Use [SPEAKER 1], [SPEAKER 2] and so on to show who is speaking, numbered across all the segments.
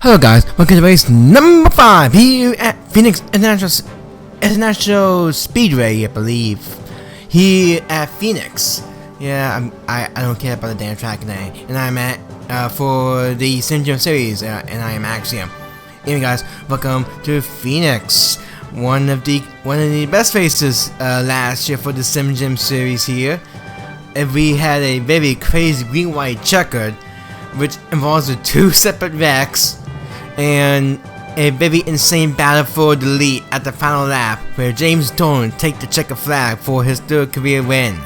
[SPEAKER 1] Hello guys, welcome to race number 5 here at Phoenix International Speedway, I believe. Here at Phoenix. Yeah, I don't care about the damn track today. And I'm at for the Sim Gym series, and I am Axiom. Anyway guys, welcome to Phoenix. One of the best races last year for the Sim Gym series here. And we had a very crazy green-white checkered, which involves the 2 separate wrecks and a very insane battle for the lead at the final lap, where James Dolan take the checker flag for his 3rd career win.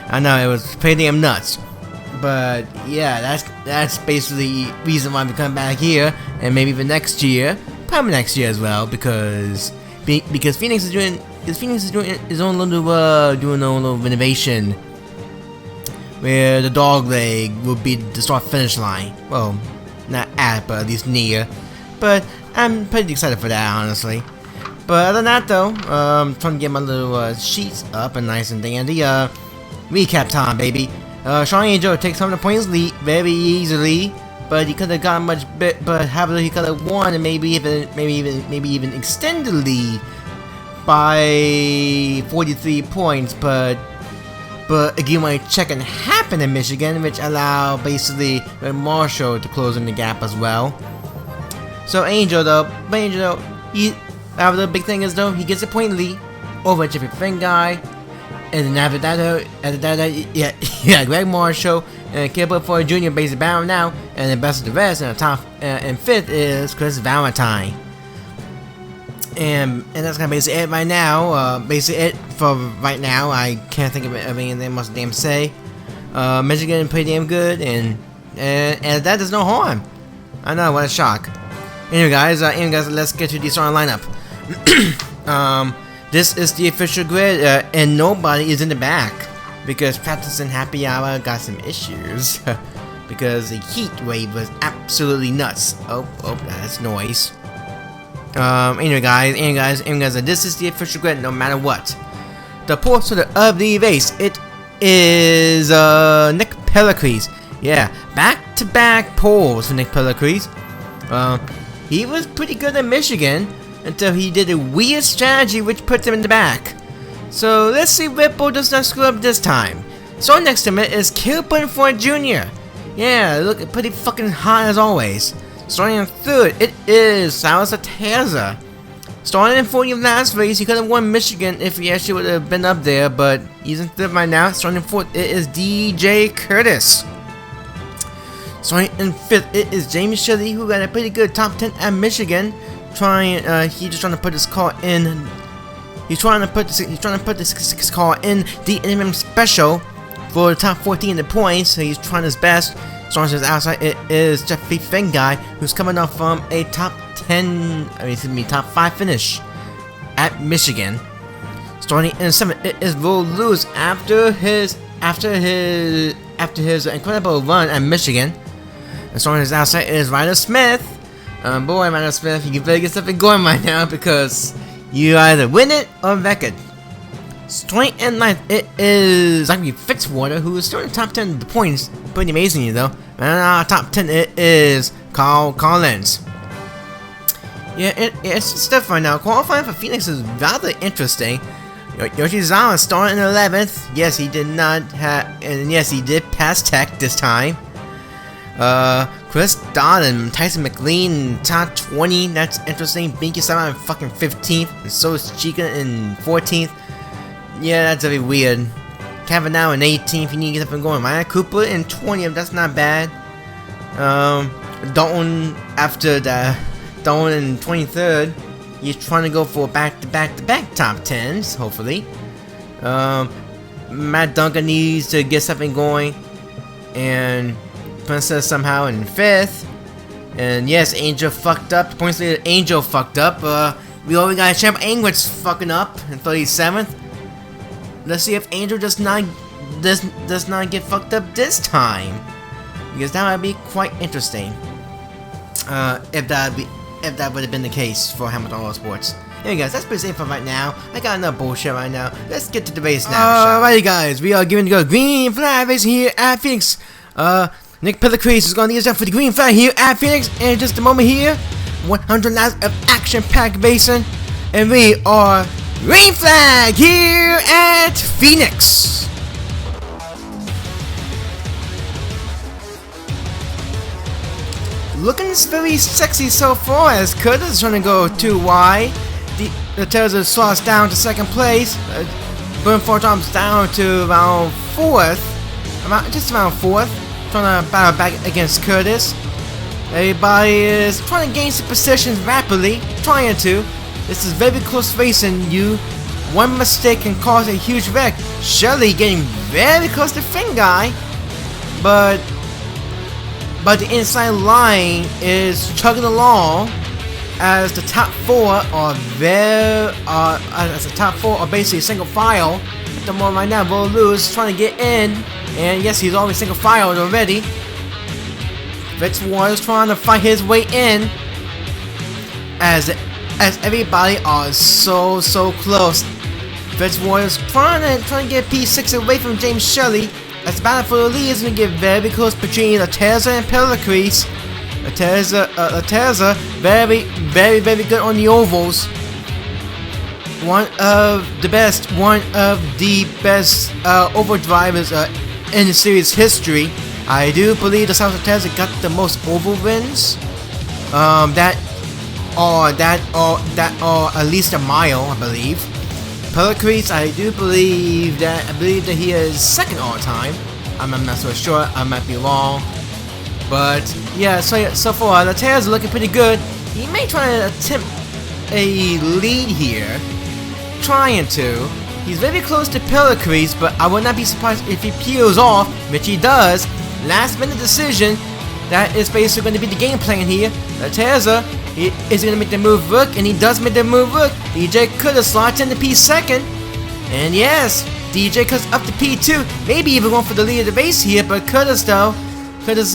[SPEAKER 1] I know it was pretty damn nuts, but yeah, that's basically the reason why we come back here, and maybe even next year, probably next year as well, because Phoenix is doing his own little renovation, where the dog leg will be the start finish line. Well, not at, but at least near. But I'm pretty excited for that, honestly. But other than that, though, trying to get my little sheets up and nice and dandy. Recap time, baby. Sean Angel takes some of the points lead very easily, but he could have gotten much bit. But however, he could have won and maybe even extend the lead by 43 points. But again, my checking happened in Michigan, which allowed basically Marshall to close in the gap as well. So Angel though, the big thing is though, he gets a point lead over Jeffery Finguy, and then after that, Greg Marshall and Kibble for a junior basically bound now, and the best of the rest, and the top and 5th is Chris Valentine. And that's kind of basically it right now. Basically it for right now. I can't think of anything much to damn say. Michigan pretty damn good, and that does no harm. I know, what a shock. Anyway guys, let's get to the starting lineup. This is the official grid, and nobody is in the back because practice and happy hour got some issues because the heat wave was absolutely nuts. Oh, that's noise. Anyway guys, this is the official grid no matter what. The pole starter of the race, it is Nick Pellicrez. Yeah, back-to-back poles for Nick Pellicrez. He was pretty good in Michigan until he did a weird strategy which puts him in the back. So let's see if Ripple does not screw up this time. So next to him is Kilburn for Jr. Yeah, look pretty fucking hot as always. Starting in 3rd, it is Silas Ateza. Starting in 40th last race, he could have won Michigan if he actually would have been up there, but he's in 3rd right now. Starting in 4th, it is DJ Curtis. Starting in 5th, it is Jamie Shelley, who got a pretty good top 10 at Michigan. He's just trying to put his car in. He's trying to put this car in the NM special for the top 14 in the points. So he's trying his best. Starting his outside, it is Jeffery Finguy, who's coming off from a top 5 finish at Michigan. Starting in 7th, it is Will Lewis after his incredible run at Michigan. And starting his outside, it is Ryder Smith. Boy, Ryder Smith, you better get something going right now because you either win it or wreck it. Starting in 9th, it is Zachary Fitzwater, who is still in the top 10 of the points. Pretty amazing, though. And top 10, it is Carl Collins. Yeah, it's stuff right now. Qualifying for Phoenix is rather interesting. Yoshizawa started in 11th. Yes, he did not have, and yes, he did pass tech this time. Chris Dodd and Tyson McLean top 20. That's interesting. Binky Sama in fucking 15th, and so is Chica in 14th. Yeah, that's very weird. Kavanaugh in 18th. You need to get something going. Maya Cooper in 20th. That's not bad. Dalton in 23rd. He's trying to go for back-to-back top 10s, hopefully. Matt Duncan needs to get something going. And Princess somehow in 5th. And yes, Angel fucked up. The points leader Angel fucked up. We already got a champ Angwitz fucking up in 37th. Let's see if Angel does not get fucked up this time. Because that might be quite interesting. If that would have been the case for Hamilton Autosports. Anyway guys, that's pretty safe for right now. I got enough bullshit right now. Let's get to the race now. Alrighty guys, we are giving the green flag race here at Phoenix. Nick Pellicrese is going to lead us down for the green flag here at Phoenix in just a moment here. 100 laps of action-packed racing, and we are green flag here at Phoenix. Looking very sexy so far as Curtis is trying to go too wide. The Tesla slots down to second place. Burnford drops down to around fourth. Just around fourth. Trying to battle back against Curtis. Everybody is trying to gain some positions rapidly. Trying to. This is very close racing. One mistake can cause a huge wreck. Shelley getting very close to Finguy. But the inside line is chugging along as the top four are basically single file. At the moment right now, Bo Lewis trying to get in, and yes, he's already single filed already. Fitzwater is trying to fight his way in as everybody are so close. Fitzwater is trying to get P6 away from James Shelley. As the battle for the lead is going to get very close between Lateza and Pellicrese. Lateza, very good on the ovals. One of the best oval drivers in the series history. I do believe the South Lateza got the most oval wins. That are at least a mile, I believe. Pellicrese, I believe that he is second all time. I'm not so sure. I might be wrong. But yeah, so far the Lateza looking pretty good. He may try to attempt a lead here. Trying to. He's very close to Pellicrese, but I would not be surprised if he peels off, which he does. Last minute decision. That is basically going to be the game plan here. Lateza is going to make the move work, and he does make the move work. DJ could have slots into P2nd, and yes, DJ cuts up to P2, maybe even going for the lead of the race here, but Curtis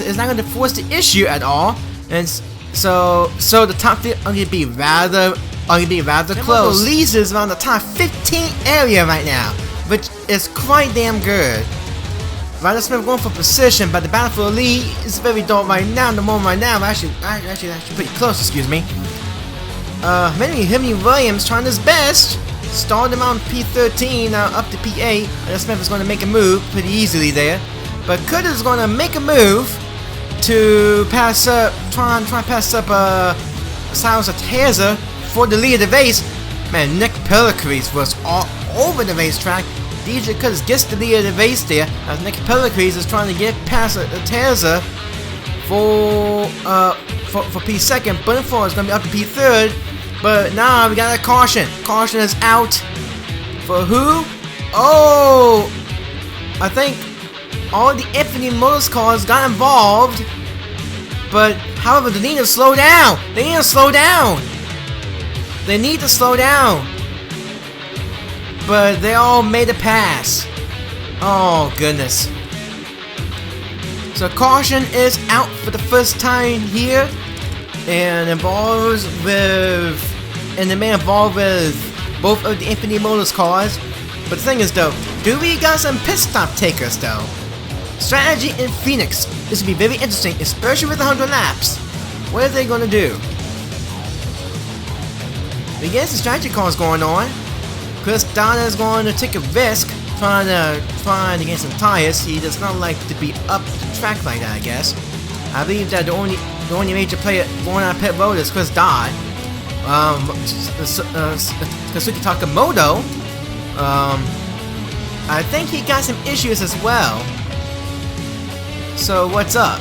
[SPEAKER 1] is not going to force the issue at all, and so the top three are going to be rather close. The lead is around the top 15 area right now, which is quite damn good. Ryder Smith going for position, but the battle for the lead is very dull right now. The moment right now, actually pretty close. Excuse me. Henry Williams trying his best. Stalled him on P13, now up to P8. Ryder Smith is going to make a move pretty easily there, but Curtis is going to make a move to pass up, try and pass up Silas Lateza for the lead of the race. Man, Nick Pellicrese was all over the racetrack. DJ Curtis gets the lead of the race there, as Nick Pellicrese is trying to get past Lateza for P2nd. Burnford is going to be up to P3rd, but now we got a caution. Caution is out for who? Oh, I think all the Infinity Motors cars got involved, but however, they need to slow down. They need to slow down. But they all made a pass. Oh goodness. So caution is out for the first time here, and the man involved with both of the Infinity Motors cars. But the thing is though, do we got some pit stop takers though? Strategy in Phoenix. This will be very interesting, especially with 100 laps. What are they gonna do? We get some strategy cars going on. Chris Donna is going to take a risk trying to get some tires. He does not like to be up the track like that, I guess. I believe that the only major player going on pit road is Chris Dodd. Kazuki Takamoto, I think he got some issues as well. So what's up?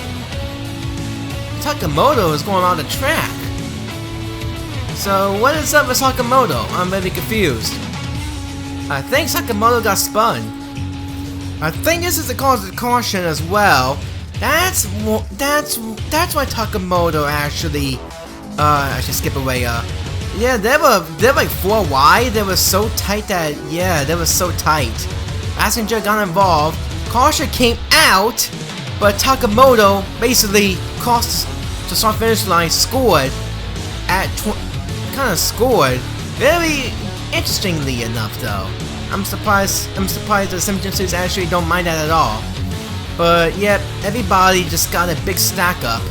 [SPEAKER 1] Takamoto is going on the track. So what is up with Sakamoto? I'm very confused. I think Sakamoto got spun. I think this is the cause of the caution as well. That's why Takamoto actually. I should skip away. Yeah, they were like 4 wide. They were so tight that they were so tight. Passenger got involved. Caution came out, but Takamoto basically crossed the start finish line. Scored very interestingly enough though. I'm surprised the Simpsons actually don't mind that at all. But yep, everybody just got a big stack up.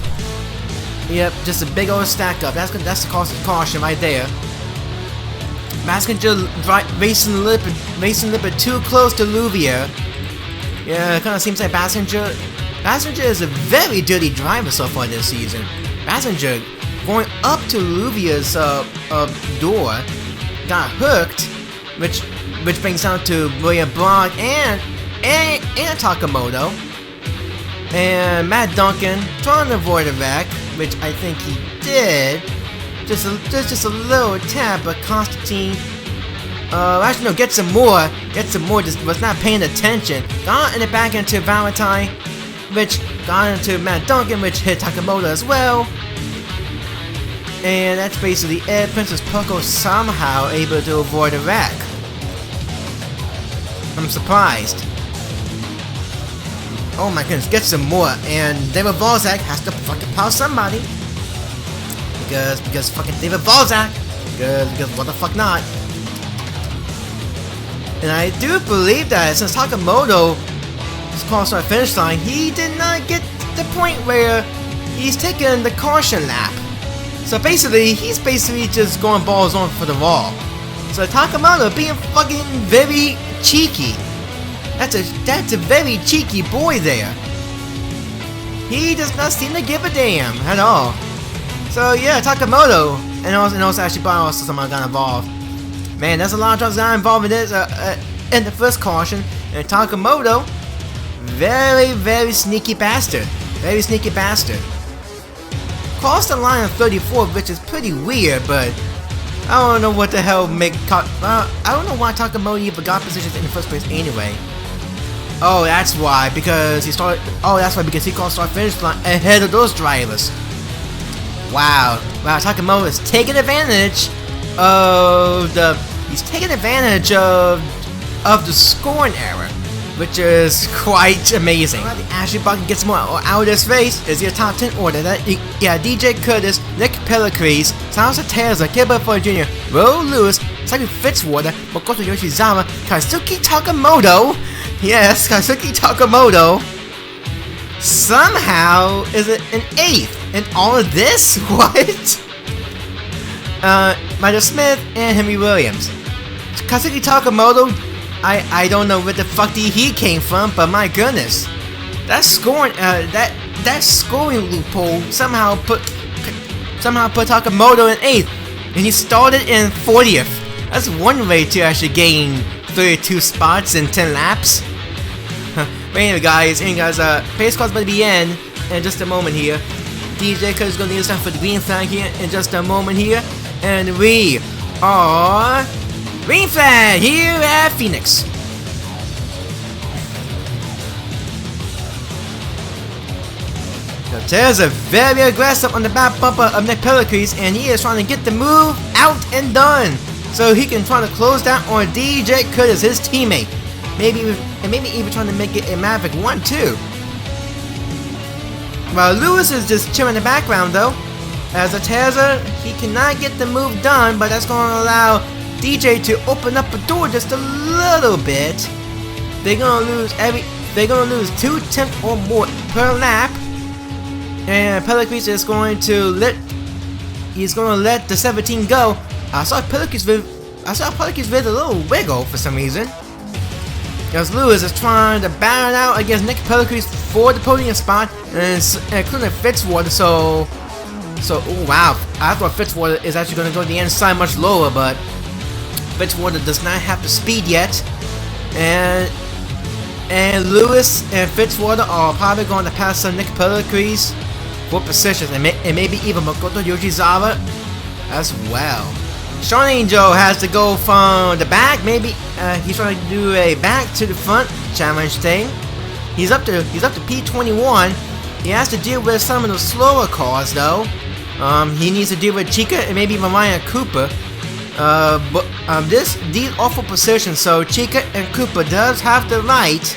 [SPEAKER 1] Yep, just a big old stack up. That's the cause of caution right there. Bassinger racing a little bit too close to Louvier. Yeah, it kind of seems like Bassinger is a very dirty driver so far this season. Bassinger going up to Louvier's door, got hooked, which brings down to William Brock and Takamoto. And Matt Duncan trying to avoid a wreck, which I think he did. Just a little tad, but Constantine, actually no, get some more, just was not paying attention. Got in the back into Valentine, which got into Matt Duncan, which hit Takamoto as well. And that's basically it. Princess Poco somehow able to avoid a wreck. I'm surprised. Oh my goodness, get some more, and David Balzac has to fucking plow somebody. Because fucking David Balzac. Because what the fuck not? And I do believe that since Takamoto is crossed our finish line, he did not get the point where he's taking the caution lap. So basically, he's just going balls on for the wall. So Takamoto being fucking very cheeky. That's a very cheeky boy there. He does not seem to give a damn at all. So yeah, Takamoto, and also actually someone got involved. Man, there's a lot of drivers got involved in this in the first caution, and Takamoto, very sneaky bastard, Crossed the line on 34, which is pretty weird, but I don't know what the hell I don't know why Takamoto even got positions in the first place anyway. Oh, that's why, because he crossed start finish line ahead of those drivers. Wow, Takamoto is taking advantage of the scoring error, which is quite amazing. Ashley Bucket gets more out of this race. Is your top 10 order? DJ Curtis, Nick Pellicrez, Salsa Terza, Gilbert Ford Jr., Ro Lewis, Simon Fitzwater, Makoto Yoshizawa, Kazuki Takamoto. Yes, Kazuki Takamoto somehow is an 8th in all of this? What? Michael Smith and Henry Williams. Kazuki Takamoto, I don't know where the fuck he came from, but my goodness, that scoring loophole somehow put Takamoto in 8th, and he started in 40th. That's one way to actually gain 32 spots in 10 laps. But anyway, guys, pace car's about to be in just a moment here. DJ Curtis is going to lead us down for the green flag here in just a moment here, and we are green flag here at Phoenix. There's a very aggressive on the back bumper of Nick Pellicrez, and he is trying to get the move out and done, so he can try to close down on DJ Curtis, his teammate. Maybe even trying to make it a Maverick 1-2. While Lewis is just chilling in the background though. As a Terza, he cannot get the move done, but that's going to allow DJ to open up a door just a little bit. They're gonna lose 2/10 or more per lap. And Pellicrez is going to let the 17 go. I saw Pellicrez with a little wiggle for some reason. As Lewis is trying to battle out against Nick Pellicrez for the podium spot, and including Fitzwater. So oh wow, I thought Fitzwater is actually going to go to the inside much lower, but Fitzwater does not have the speed yet, and Lewis and Fitzwater are probably going to pass on Nick Pellicrez for positions, and maybe even Makoto Yoshizawa as well. Sean Angel has to go from the back. Maybe he's trying to do a back to the front challenge thing. He's up to P21. He has to deal with some of the slower cars though. He needs to deal with Chica and maybe Mariah Cooper. But these awful positions. So Chica and Cooper does have the right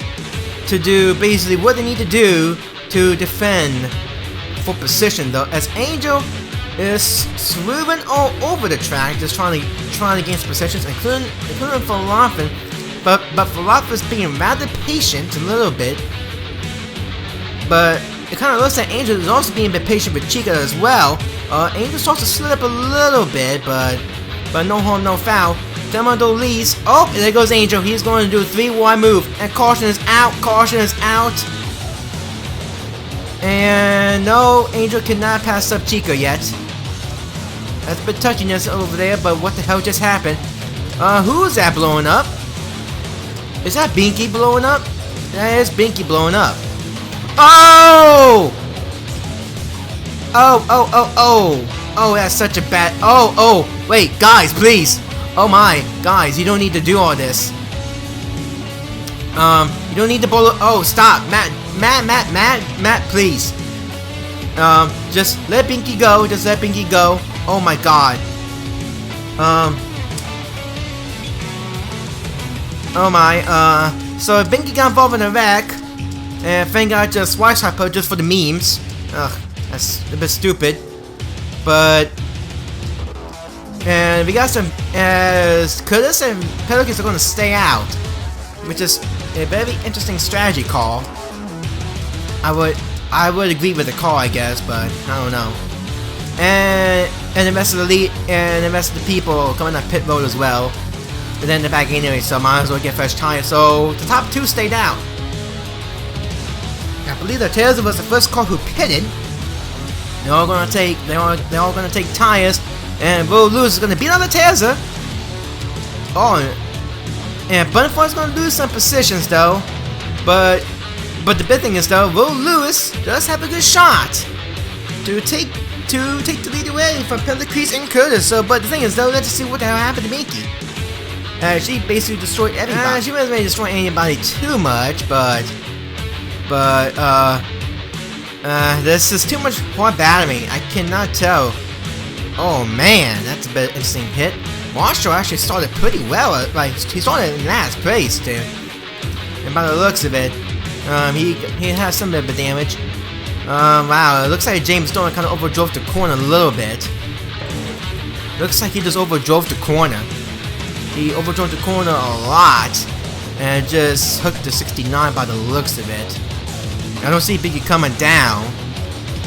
[SPEAKER 1] to do basically what they need to do to defend for position though. As Angel is swerving all over the track, just trying to gain some positions, including Falafel. But Falafel is being rather patient a little bit. But it kind of looks like Angel is also being a bit patient with Chica as well. Angel starts to slip up a little bit, but no harm, no foul. Demando leads. Oh, there goes Angel. He's going to do a 3-wide move. And caution is out. Caution is out. And no, Angel cannot pass up Chica yet. That's a bit touchiness over there, but what the hell just happened? Who is that blowing up? Is that Binky blowing up? That is Binky blowing up. Oh! Oh, that's such a bad... Oh, wait, guys, please. Oh my, guys, you don't need to do all this. You don't need to blow... Oh, stop. Matt, please. Just let Binky go. Just let Binky go. Oh my god. Oh my, so Binky got involved in a wreck, and Finguy just swipes her just for the memes. Ugh, that's a bit stupid. But, and we got some, as Curtis and Pelicans are going to stay out, which is a very interesting strategy call. I would agree with the call, I guess, but I don't know. And the rest of the lead and the rest of the people coming up pit road as well. But then they're back anyway, so might as well get fresh tires. So the top 2 stayed out. I believe the Taylor was the first car who pitted. They're all gonna take tires, and Will Lewis is gonna beat on the Taylor. Oh, and Butterfly's gonna lose some positions though. But the big thing is though, Will Lewis does have a good shot to take the lead away from Pellicrete and Curtis. So, but the thing is though, let's see what the hell happened to Binky. She basically destroyed everybody. She wasn't really destroying anybody too much, but this is too much for battery. I cannot tell. Oh man, that's a bit interesting hit. Marshall actually started pretty well. Like he started in last place too. And by the looks of it, he has some bit of damage. Wow, it looks like James Stone kind of overdrove the corner a little bit. Looks like he just overdrove the corner. He overdrove the corner a lot and just hooked the 69 by the looks of it. I don't see Binky coming down,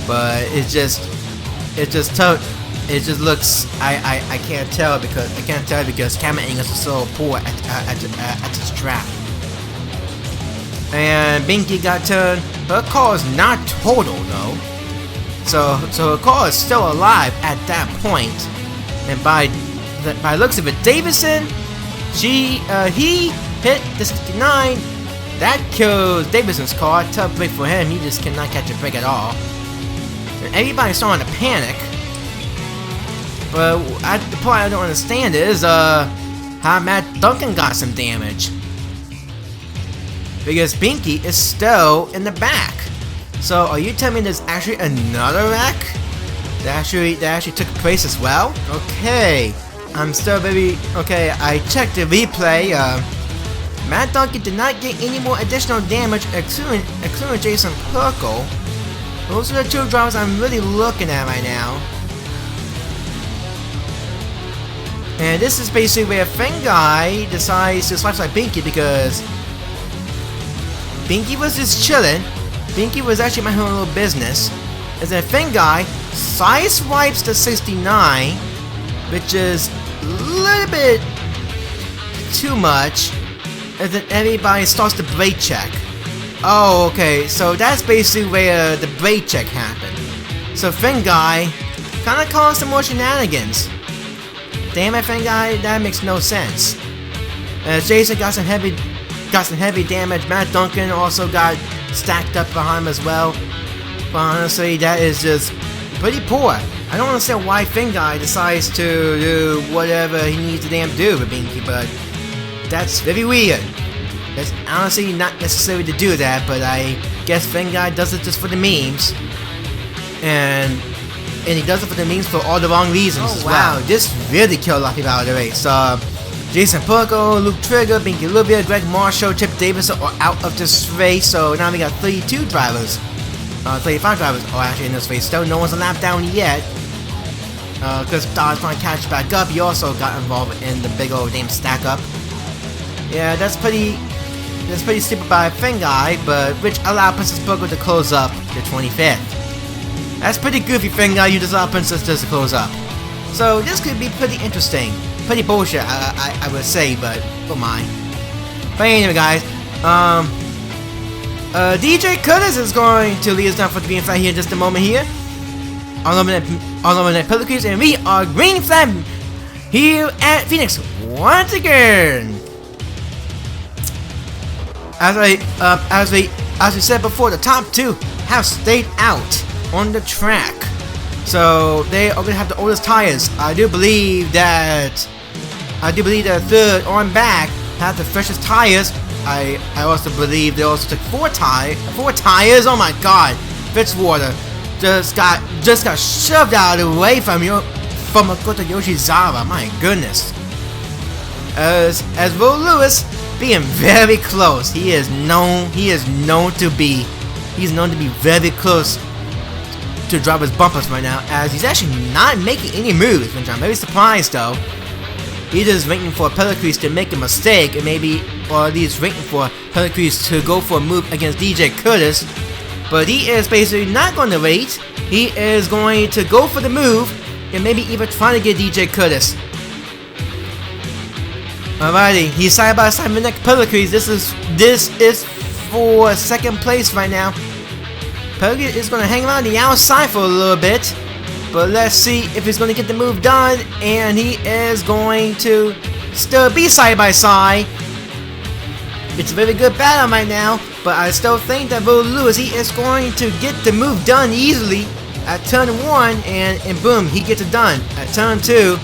[SPEAKER 1] but it just looks. I can't tell because camera angles are so poor at this track. And Binky got turned. Her car is not total though, so her car is still alive at that point. And by looks of it, Davison, he hit the 69. That kills Davison's car. Tough break for him. He just cannot catch a break at all. And everybody's starting to panic. But the part I don't understand is how Matt Duncan got some damage. Because Binky is still in the back. So are you telling me there's actually another wreck that actually took place as well? Okay. I'm still very... Okay, I checked the replay. Matt Duncan did not get any more additional damage, excluding Jason Perkle. Those are the 2 drivers I'm really looking at right now. And this is basically where Finguy decides to swipe like Binky because Binky was just chilling. Binky was actually minding her own little business. And then Finguy side swipes the 69, which is a little bit too much. And then everybody starts the brake check. Oh, okay, so that's basically where the brake check happened. So Finguy kinda caused some more shenanigans. Damn it, Finguy, that makes no sense. As Jason got some heavy damage, Matt Duncan also got stacked up behind him as well. But honestly, that is just pretty poor. I don't understand why Finguy decides to do whatever he needs to damn do with Binky, but that's very weird. That's honestly not necessary to do that, but I guess Finguy does it just for the memes. And he does it for the memes for all the wrong reasons as well. Wow, this really killed a lot of people out of the race. Jason Perkle, Luke Trigger, Binky Olivia, Greg Marshall, Chip Davis are out of this race, so now we got 32 drivers. 35 drivers are actually in this race. Still, no one's a lap down yet. Because Don's trying to catch back up. He also got involved in the big old damn stack up. Yeah, that's pretty That's pretty stupid by Finguy, but which allowed Princess Pogo to close up the 25th. That's pretty goofy, Finguy. You just allow Princess to close up. So this could be pretty interesting. Pretty bullshit, I would say, but don't mind. But anyway, guys, DJ Curtis is going to lead us down for the green flag here in just a moment here. On eliminate Pellicles, and we are green flag here at Phoenix once again. As we said before, the top 2 have stayed out on the track, so they are gonna have the oldest tires. I do believe that third on back have the freshest tires. I also believe they also took 4 tires. Oh my God, Fitzwater just got shoved out of the way from Makoto Yoshizawa. My goodness. As Will Lewis being very close. He's known to be very close to drop his bumpers right now, as he's actually not making any moves, which I'm very surprised though. He's just waiting for Pellicles to make a mistake, and maybe, or he's waiting for Pellicles to go for a move against DJ Curtis. But he is basically not going to wait. He is going to go for the move, and maybe even trying to get DJ Curtis. Alrighty, he's side by side with Nick Pellicles. This is for second place right now. Pellicles is going to hang around the outside for a little bit, but let's see if he's going to get the move done. And he is going to still be side by side. It's a very good battle right now, but I still think that Will Lewis, he is going to get the move done easily at turn 1, and boom, he gets it done. At turn 2,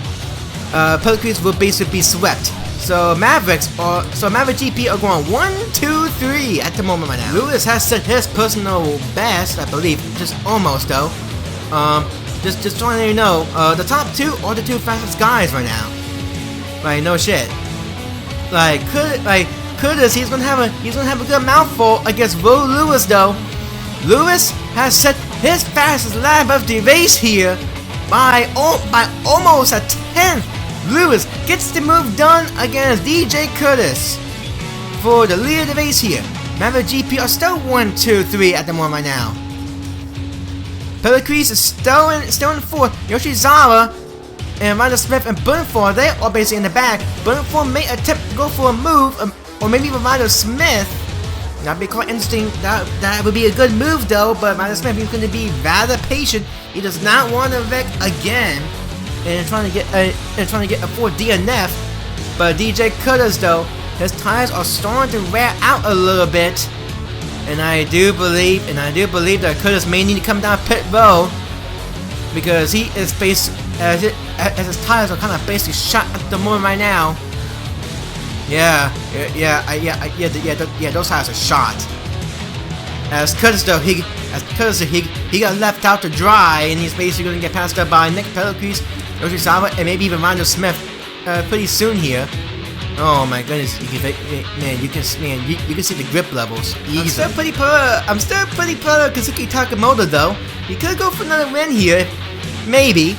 [SPEAKER 1] Pellicles will basically be swept. So Maverick GP are going 1, 2, 3 at the moment right now. Lewis has set his personal best, I believe, just almost though. Just trying to let you know, the top 2 are the 2 fastest guys right now. Like, no shit. Like Curtis, he's gonna have a good mouthful against Will Lewis though. Lewis has set his fastest lap of the race here by almost a 10th. Lewis gets the move done against DJ Curtis for the lead of the race here. Maverick GP are still 1, 2, 3 at the moment right now. Pellicles is still in 4th. Yoshizawa and Ryder Smith and Burnford, they are basically in the back. Burnford may attempt to go for a move, or maybe even Ryder Smith. That'd be quite interesting. That would be a good move though, but Ryder Smith is going to be rather patient. He does not want to wreck again. And trying to get a 4 DNF, but DJ Curtis though, his tires are starting to wear out a little bit, and I do believe that Curtis may need to come down pit road, because he is as his tires are kind of basically shot at the moment right now. Yeah, those tires are shot. As Curtis though, he got left out to dry, and he's basically going to get passed up by Nick Pellicles, Yoshizawa, and maybe even Ryder Smith pretty soon here. Oh my goodness, you can see the grip levels easily. I'm still pretty proud of Kazuki Takamoto though. He could go for another win here, maybe.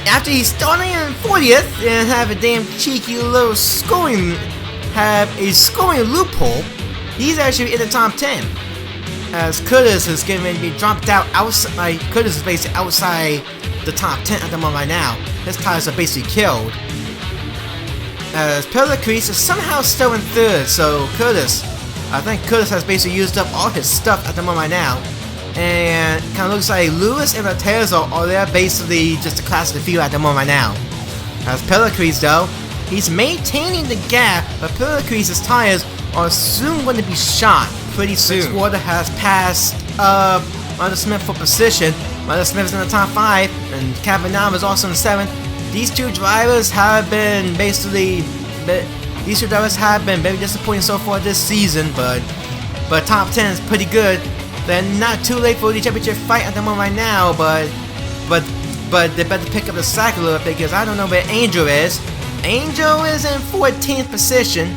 [SPEAKER 1] After he's starting in 40th and have a damn cheeky little scoring loophole, he's actually in the top 10. As Curtis is getting ready to be dropped out outside. Curtis is basically outside the top 10 at the moment right now. His tires are basically killed. As Pellicles is somehow still in 3rd, so I think Curtis has basically used up all his stuff at the moment right now. And kind of looks like Lewis and Rattezzo are there basically just a class of the field at the moment right now. As Pellicles though, he's maintaining the gap, but Pellicles' tires are soon going to be shot pretty soon. Fitzwater has passed Ryder Smith for position. Ryder Smith is in the top 5, and Cabanam is also in 7th. These two drivers have been very disappointing so far this season, but top 10 is pretty good. They're not too late for the championship fight at the moment right now, but they better pick up the slack a little bit, because I don't know where Angel is. Angel is in 14th position,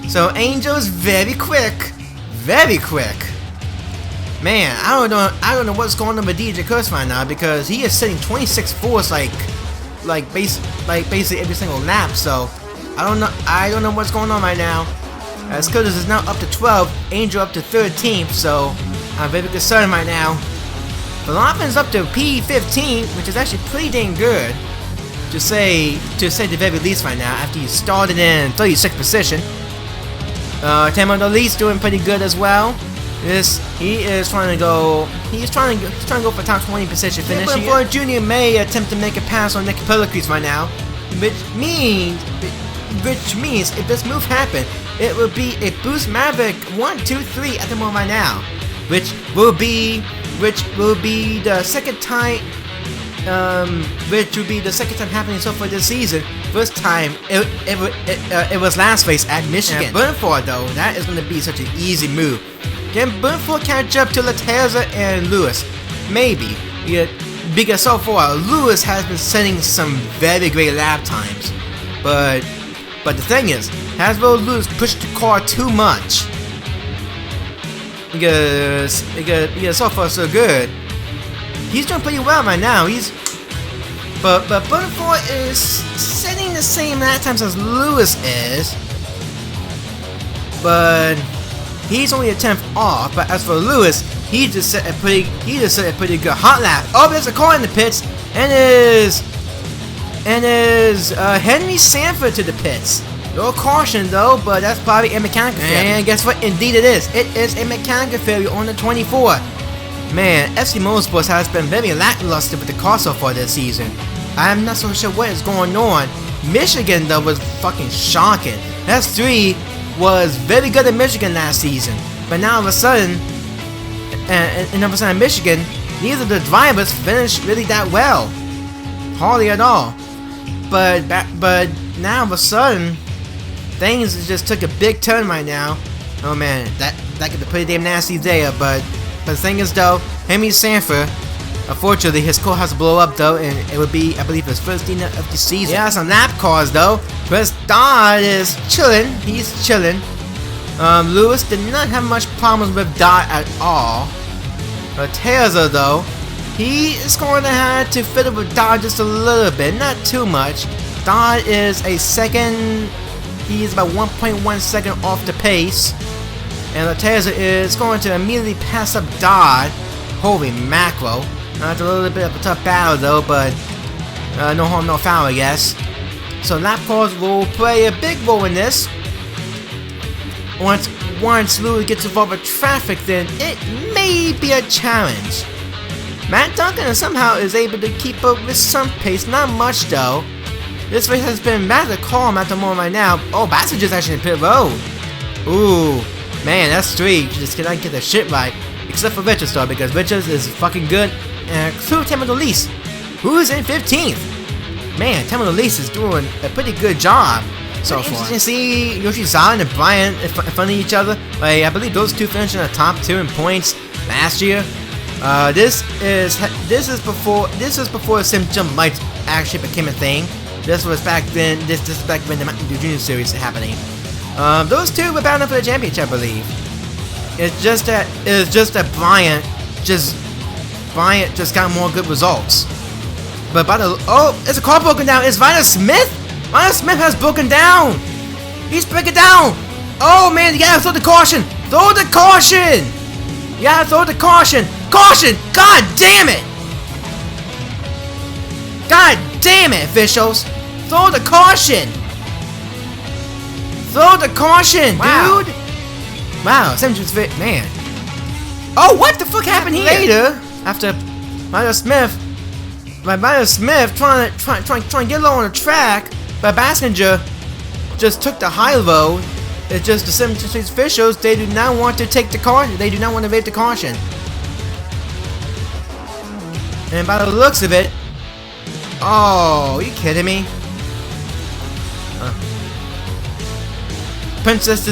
[SPEAKER 1] so Angel is very quick. Man, I don't know what's going on with DJ Curtis right now, because he is sitting 26-4s basically every single lap. So I don't know what's going on right now. As Curtis is now up to 12, Angel up to 13th, so I'm very concerned right now. Verstappen's up to P15, which is actually pretty dang good, to say the very least right now, after he started in 36th position. Tamando Lee's doing pretty good as well. He is trying to go for top 20 position finish. Before Junior may attempt to make a pass on Nick Pellicles right now, which means if this move happened, it would be a Boost Maverick 1, 2, 3 at the moment right now, which will be the second time. Which would be the second time happening so far this season. First time it was last race at Michigan. And Burnford though, that is going to be such an easy move. Can Burnford catch up to Lateza and Lewis? Maybe. Yeah, because so far Lewis has been setting some very great lap times. But the thing is, has Lewis pushed the car too much? Because so far so good. He's doing pretty well right now. But Burnford is setting the same lap times as Lewis is. But he's only a 10th off. But as for Lewis, he just set a pretty good hot lap. Oh, there's a car in the pits, and is Henry Sanford to the pits. No caution though, but that's probably a mechanical failure. And guess what? Indeed it is. It is a mechanical failure on the 24. Man, FC Motorsports has been very lackluster with the car so far this season. I'm not so sure what is going on. Michigan though was fucking shocking. S3 was very good at Michigan last season, but now all of a sudden, Michigan, neither of the drivers finished really that well, hardly at all. But now all of a sudden, things just took a big turn right now. Oh man, that could be pretty damn nasty there. But the thing is though, Henry Sanford, unfortunately his car has to blow up though, and it would be, I believe, his first dinner of the season. Yeah, some lap cars though. Chris Dodd is chilling. He's chilling. Lewis did not have much problems with Dodd at all. Taylor though, he is going to have to fiddle with Dodd just a little bit, not too much. Dodd is a second. He is about 1.1 second off the pace. And Lateza is going to immediately pass up Dodd. Holy macro. That's a little bit of a tough battle though, but no harm, no foul, I guess. So lap cars will play a big role in this. Once Lewis gets involved with traffic, then it may be a challenge. Matt Duncan somehow is able to keep up with some pace, not much though. This race has been rather calm at the moment right now. Oh, Bassinger's actually in pit road. Ooh. Man, that's 3. Just cannot get the shit right. Except for Richards though, because Richards is fucking good. And so Tamando Lease, who is in 15th. Man, Tamando Lease is doing a pretty good job so far. Interesting to see Yoshizawa and Bryant in front of each other. Like, I believe those two finished in the top 2 in points last year. This is before Sim Jump Lights actually became a thing. This was back then. This is back when the Mountain Dew Junior Series was happening. Those two were battling for the championship, I believe. It's just that Bryant just got more good results. But it's a car broken down. It's Ryder Smith. Ryder Smith has broken down. He's breaking down. Oh man, you gotta throw the caution. Throw the caution. You gotta throw the caution. Caution. God damn it. God damn it, officials. Throw the caution. Throw the caution, wow. Dude! Wow, man. Oh, what the fuck happened here? Later, after Ryder Smith trying to get low on the track, but Bassinger just took the high road. It's just the 17th Street officials, they do not want to take the caution. They do not want to evade the caution. And by the looks of it, oh, are you kidding me? Princess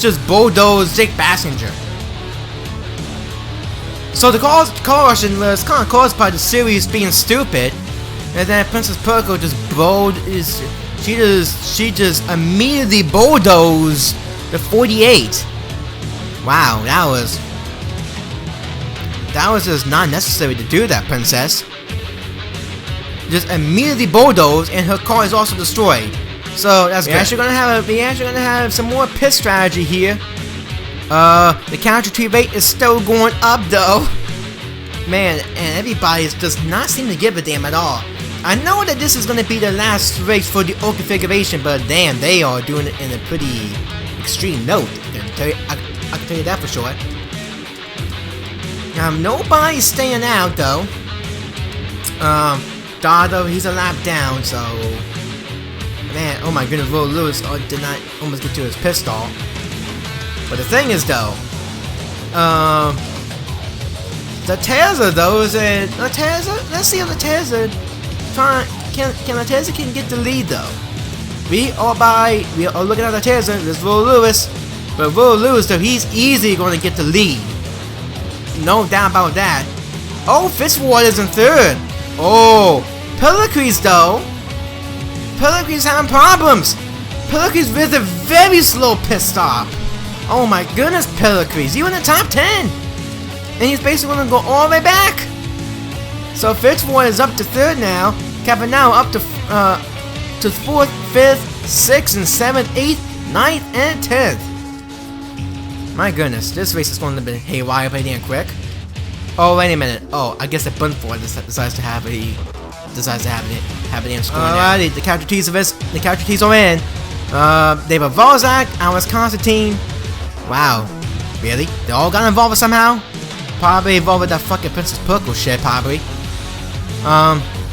[SPEAKER 1] just bulldozed Jake Bassinger. So the caution was kind of caused by the series being stupid, and then Princess Perko just she just immediately bulldozed the 48. Wow, that was just not necessary to do that, Princess. Just immediately bulldozed, and her car is also destroyed. So that's good. We actually gonna have some more pit strategy here. The casualty rate is still going up though. Man, and everybody does not seem to give a damn at all. I know that this is gonna be the last race for the old configuration, but damn, they are doing it in a pretty extreme note. I can tell you that for sure. Now nobody's staying out though. Dado, he's a lap down, so man, oh my goodness, Will Lewis did not almost get to his pit stall. But the thing is though, the Tesla though is it the Tesla? Let's see if the Tesla can the Tesla can get the lead though. We are looking at the Tesla. There's Will Lewis, but Will Lewis though, he's easily going to get the lead. No doubt about that. Oh, Fitzwater's in third. Oh, Pellicles though. Pellicles having problems. Pellicles with a very slow pit stop. Oh my goodness, Pellicles. You in the top 10. And he's basically going to go all the way back. So Fitzwater is up to third now. Cavanagh up to 4th, 5th, 6th, and 7th, 8th, 9th, and 10th. My goodness, this race is going to be haywire pretty damn quick. Oh, wait a minute. Oh, I guess the Bunford decides to have a damn score now. Alrighty, the casualties are in. They have Volzak, Alice Constantine. Wow. Really? They all got involved somehow? Probably involved with that fucking Princess Perkle shit, probably.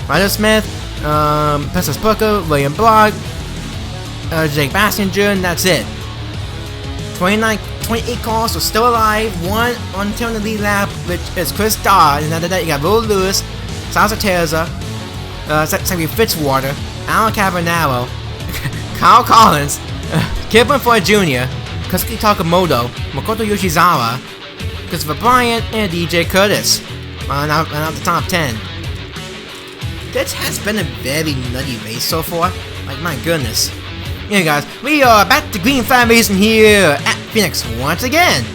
[SPEAKER 1] Ryder Smith, Princess Perkle, William Block, Jake Bassinger, and that's it. 28 cars are still alive, one until the lead lap, which is Chris Dodd, and after that you got Will Lewis, Salsa Terza, Zachary Fitzwater, Alan Cavanaro, Kyle Collins, Kip Bunford Jr., Kazuki Takamoto, Makoto Yoshizawa, Christopher Bryant, and DJ Curtis. Out the top 10. This has been a very nutty race so far. Like, my goodness. Yeah, guys, we are back to green flag racing here at Phoenix once again.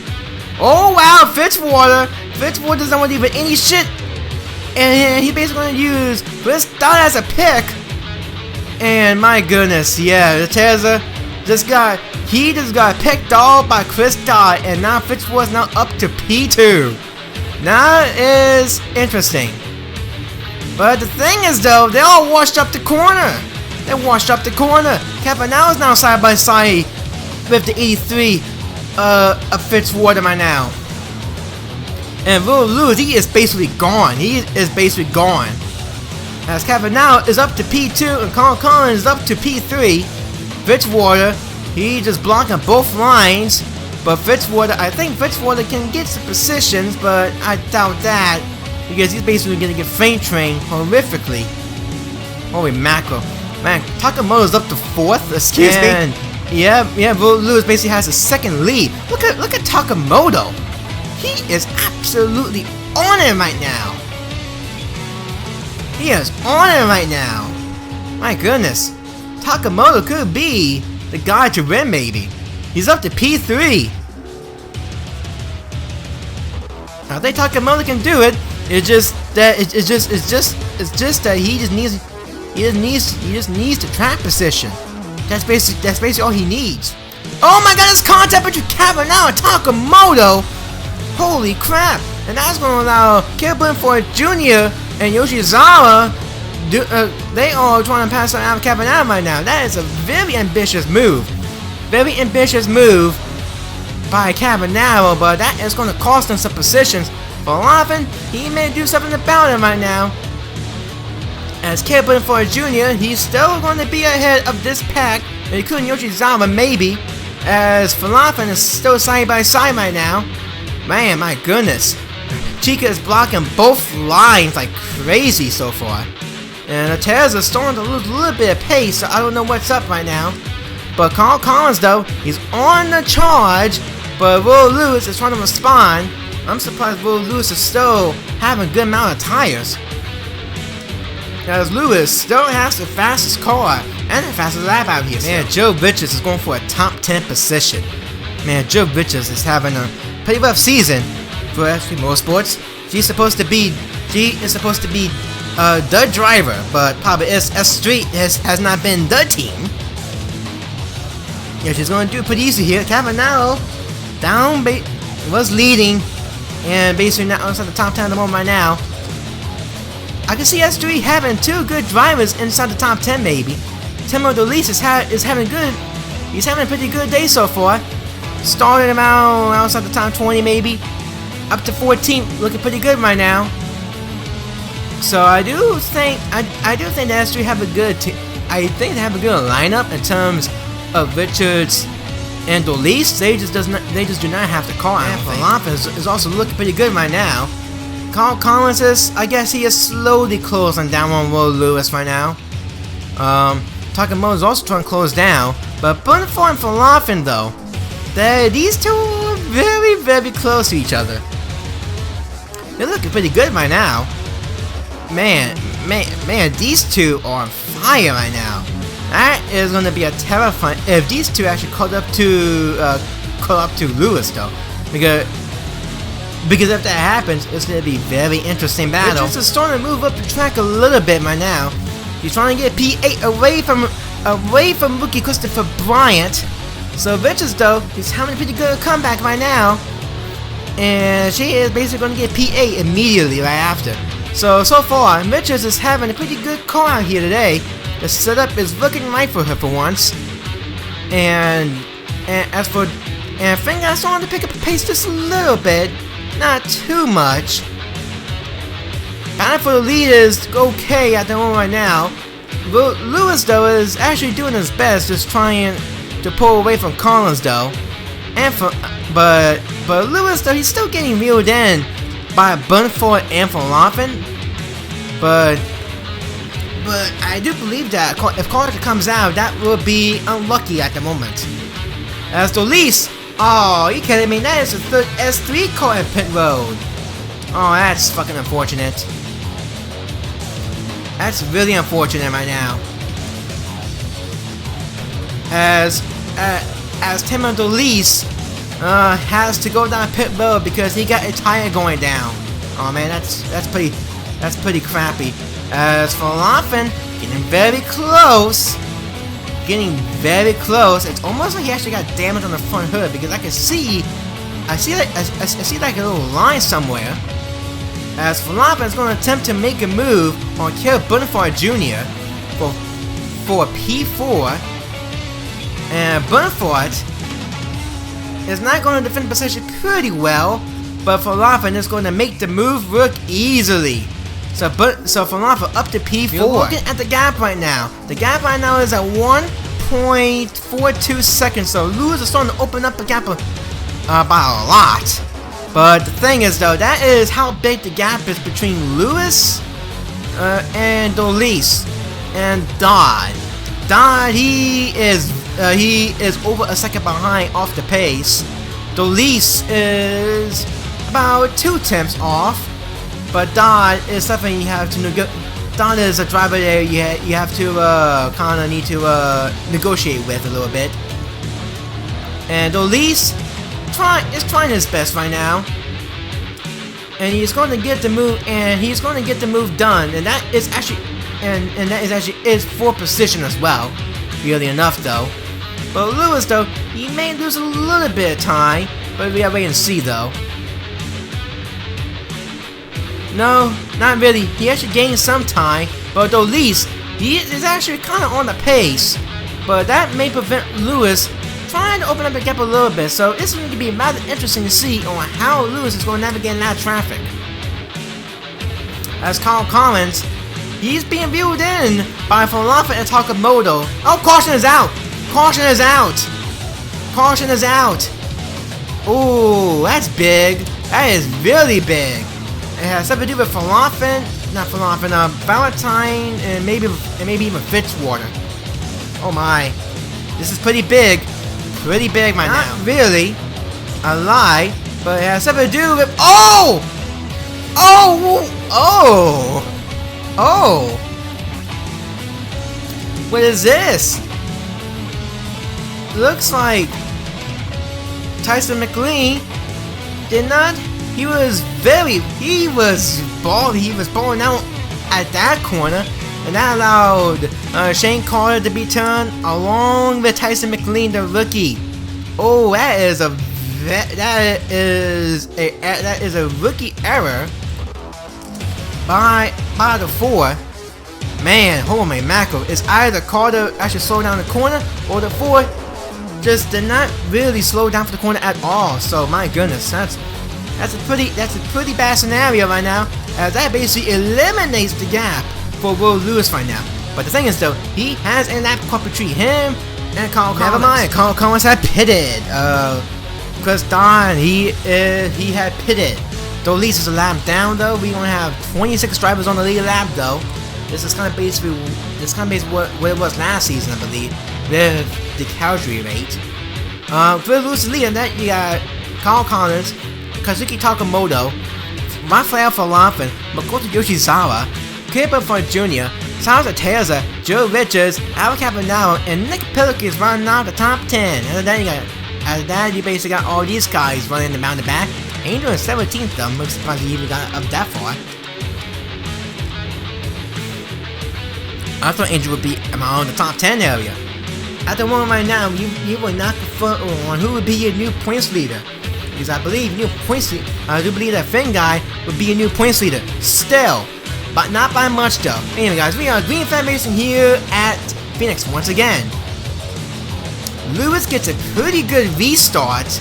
[SPEAKER 1] Oh, wow, Fitzwater doesn't want to give it any shit. And he basically going to use Chris Dodd as a pick. And my goodness, yeah, the Tesla just got picked off by Chris Dodd, and now Fitzwater's now up to P2. Now it is interesting. But the thing is though, they all washed up the corner. Cavanagh is now side by side with the 83 of Fitzwater right now. And Will Lewis, he is basically gone. As Cavanagh is up to P2 and Colin Collins is up to P3. Fitzwater, he just blocking both lines. But I think Fitzwater can get some positions, but I doubt that. Because he's basically going to get frame trained horrifically. Holy mackerel. Man, Takamoto's up to 4th. Excuse me. Yeah, Will Lewis basically has a second lead. Look at Takamoto. He is absolutely on it right now. My goodness. Takamoto could be the guy to win, maybe. He's up to P3. I think Takamoto can do it. It's just that he just needs the track position. That's basically all he needs. Oh my God, it's contact between Cavanagh and Takamoto. Holy crap! And that's going to allow Kip Bunford Jr. and Yoshizawa. They are trying to pass out Cavanagh right now. That is a very ambitious move. By Cavanagh, but that is going to cost him some positions. Falafin, he may do something about it right now. As Kip Bunford Jr., he's still going to be ahead of this pack, including Yoshizawa maybe, as Falafin is still side by side right now. Man, my goodness. Chica is blocking both lines like crazy so far. And Atez is starting to lose a little bit of pace, so I don't know what's up right now. But Carl Collins, though, he's on the charge, but Will Lewis is trying to respond. I'm surprised Will Lewis is still having a good amount of tires. As Lewis still has the fastest car and the fastest lap out here. Man, Joe Richards is going for a top 10 position. Man, Joe Richards is having a pretty rough season for FC Motorsports. She's supposed to be the driver, but probably S Street has not been the team. Yeah, she's gonna do it pretty easy here. Cavanaro down, was leading, and basically now inside the top 10 at the moment right now. I can see S3 having 2 good drivers inside the top 10 maybe. Timo Dolis is having good. He's having a pretty good day so far. Starting around outside the top 20 maybe, up to 14, looking pretty good right now. So I do think that S3 have a good I think they have a good lineup in terms of Richards and Dolis. They just do not have to call. And Falafel is also looking pretty good right now. Carl Collins I guess he is slowly closing down on Will Lewis right now. Takamoto is also trying to close down, but Bonifant and Falafel though, these two are very, very close to each other. They're looking pretty good right now. Man, these two are on fire right now. That is going to be a terrifying if these two actually caught up to Lewis though, because if that happens, it's going to be a very interesting battle. Richards is starting to move up the track a little bit right now. He's trying to get P8 away from rookie Christopher Bryant. So Richards though, he's having a pretty good comeback right now, and she is basically going to get P8 immediately right after. So far, Richards is having a pretty good car out here today. The setup is looking right for her for once. And Finguy is starting to pick up the pace just a little bit, not too much. Battle for the lead is okay at the moment right now. Lewis though is actually doing his best, just trying to pull away from Collins though, but Lewis though, he's still getting reeled in by Bonifant and Falafel, but I do believe that if Carter comes out, that will be unlucky at the moment. As Dolis, oh, you kidding me? That is the third S3 car in pit road. Oh, that's fucking unfortunate. That's really unfortunate right now. As Timo Dolis has to go down pit road because he got a tire going down. Oh man, that's pretty crappy. As Falafel getting very close. It's almost like he actually got damage on the front hood because I see like a little line somewhere. As Falafel is going to attempt to make a move on Kyle Bonifant Jr. for P4, and Bonifant is not going to defend the position pretty well, but Falafel is going to make the move work easily. So Falafel up to P4. You're looking at the gap right now. The gap right now is at 1.42 seconds. So Lewis is starting to open up the gap by a lot. But the thing is though, that is how big the gap is between Lewis and Dolis and Dodd. Dodd, he is over a second behind off the pace. Dolis is about 2 tenths off, but Dodd is something you have to Dodd is a driver there you have to kind of need to negotiate with a little bit. And Dolis is trying his best right now, and he's going to get the move, done, and that is actually is for position as well. Really enough though. But Lewis though, he may lose a little bit of time, but we gotta wait and see though. No, not really. He actually gained some time, but Dolis, he is actually kind of on the pace, but that may prevent Lewis trying to open up the gap a little bit. So it's going to be rather interesting to see on how Lewis is going to navigate in that traffic. As Carl Collins, he's being viewed in by Falafel and Takamoto. Oh, caution is out! Caution is out! Caution is out! Ooh, that's big. That is really big. It has something to do with Valentine, and maybe even Fitzwater. Oh my, this is pretty big. Pretty big right now. Not really a lie, but it has something to do with. Oh! What is this? Looks like Tyson McLean did not. He was balling out at that corner, and that allowed Shane Carter to be turned along with Tyson McLean, the rookie. Oh, that is a rookie error by the 4. Man, holy mackerel! It's either Carter actually slowed down the corner, or the 4 just did not really slow down for the corner at all. So my goodness, that's a pretty bad scenario right now, as that basically eliminates the gap for Will Lewis right now. But the thing is though, he has a lap car between him and Carl Collins. Never mind, Carl Collins had pitted. Chris Don, he had pitted. Though at least it's a lap down though. We only have 26 drivers on the lead lap though. This is kind of basically what it was last season, I believe, with the Calgary rate. Will Lewis is leading that. You got Carl Collins, Kazuki Takamoto, Rafael Falafel, Makoto Yoshizawa, Kipper Ford Jr., Salazar Terza, Joe Richards, Al Caponaro, and Nick Pilkins running out the top 10. And then you basically got all these guys running around the back. Angel is 17th though, I'm surprised he even got up that far. I thought Angel would be around the top 10 area. At the moment right now, you will not confer on who would be your new points leader. Because I believe I do believe that Finguy would be your new points leader. Still, but not by much though. Anyway guys, we are Green Fan Racing here at Phoenix once again. Lewis gets a pretty good restart.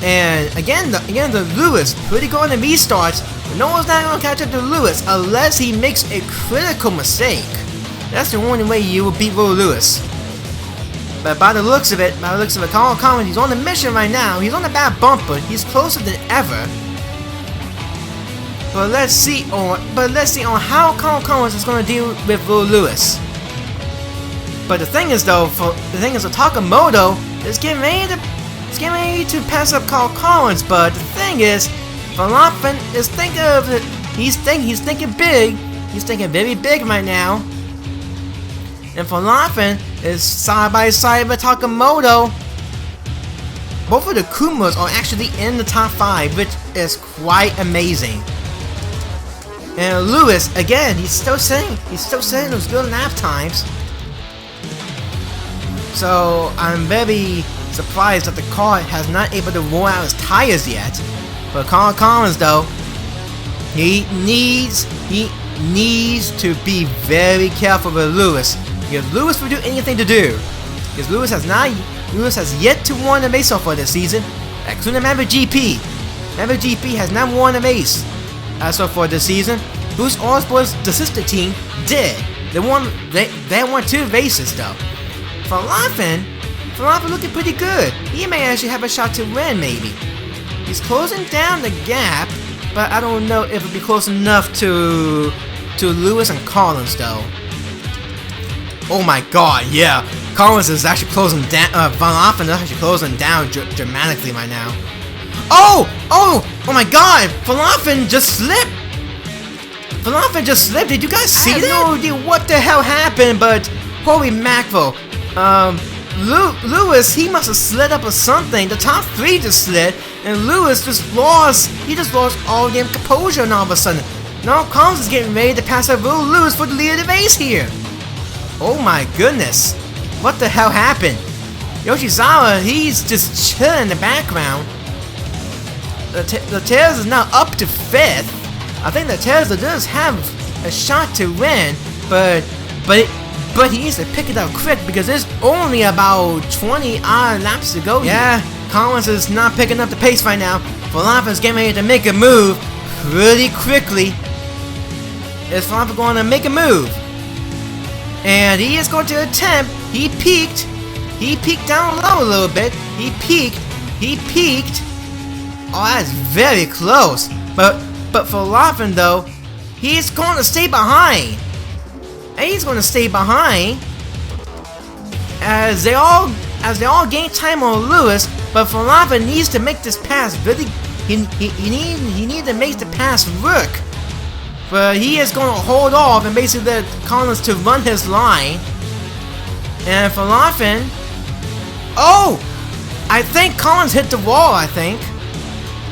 [SPEAKER 1] And again the Lewis, pretty good on the restarts. But no one's not going to catch up to Lewis unless he makes a critical mistake. That's the only way you will beat Will Lewis. But by the looks of it, Carl Collins, he's on the mission right now. He's on the bad bumper. He's closer than ever. But let's see on how Carl Collins is going to deal with Will Lewis. But the thing is though, Takamoto is getting ready to pass up Carl Collins. But the thing is, Falafel is thinking of it. He's thinking big. He's thinking very big right now. And Falafel is side by side with Takamoto. Both of the Kumas are actually in the top 5, which is quite amazing. And Lewis, again, he's still saying those good lap times. So I'm very surprised that the car has not able to roll out his tires yet. But Carl Collins though, he needs to be very careful with Lewis. Because Lewis will do anything to do. Because Lewis has yet to win a race so far this season. Including Maverick GP. Maverick GP has not won a race so far this season. Bruce Osborne's the sister team did. They won 2 races though. Falafel looking pretty good. He may actually have a shot to win maybe. He's closing down the gap, but I don't know if it'll be close enough to Lewis and Collins though. Oh my god, yeah. Collins is actually closing down, Falafel is actually closing down dramatically right now. Oh my god, Falafel just slipped. Did you guys see that? I have no idea what the hell happened, but holy mackerel. Lewis, he must have slid up or something. The top 3 just slid, and Lewis just lost all damn composure and all of a sudden. Now Collins is getting ready to pass up Will Lewis for the lead of the race here. Oh my goodness. What the hell happened? Yoshizawa, he's just chilling in the background. The Tesla is now up to 5th. I think the Tesla does have a shot to win, but he needs to pick it up quick because there's only about 20 odd laps to go. Yeah, Collins is not picking up the pace right now. Falafel's getting ready to make a move pretty quickly. Is Falafel going to make a move? And he is going to attempt. He peaked down low a little bit. He peaked. Oh, that's very close. But Falafel though, he's going to stay behind. And he's going to stay behind as they all gain time on Lewis. But Falafel needs to make this pass really. He needs to make the pass work. But he is going to hold off and basically let Collins to run his line. And Falafel. Oh, I think Collins hit the wall. I think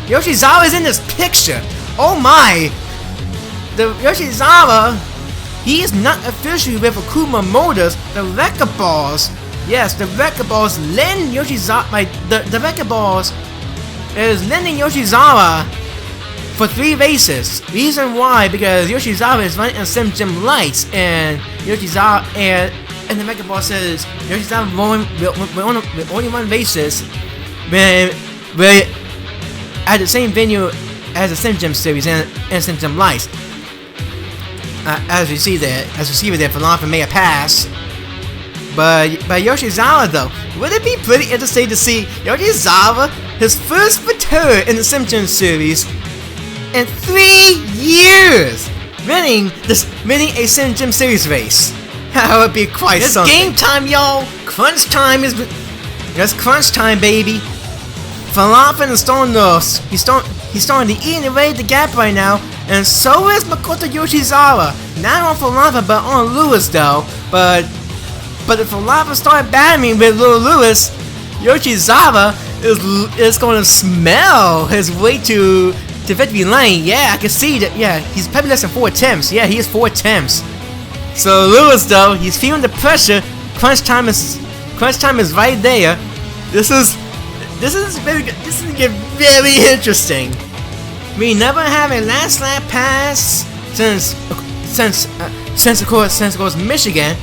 [SPEAKER 1] Yoshizawa is in this picture. Oh my, the Yoshizawa. he is not officially with Akuma Motors, the Wrecker Balls. Yes, the Wrecker Balls lend Yoshizawa, the Wrecker Balls is lending Yoshizawa for 3 races. Reason why, because Yoshizawa is running on Sim Gym Lights, and Yoshizawa and the Wrecker Ball says Yoshizawa will only run races when at the same venue as the Sim Gym series and Sim Gym Lights. As you see there, Falafel made a pass. But Yoshizawa though, would it be pretty interesting to see Yoshizawa, his first return in the Sim Gym series in 3 years, winning a Sim Gym series race? That would be quite something. It's game time, y'all. Crunch time is. It's crunch time, baby. Falafel is starting to eat away the gap right now, and so is Makoto Yoshizawa. Not on Falafel, but on Lewis though. But if Falafel start battling with little Lewis, Yoshizawa is going to smell his way to victory lane. Yeah, I can see that. Yeah, he's probably less than 4 attempts. Yeah, he is 4 attempts. So Lewis though, he's feeling the pressure. Crunch time is right there. This is very good. This is gonna get very interesting. We never have a last lap pass since of course Michigan.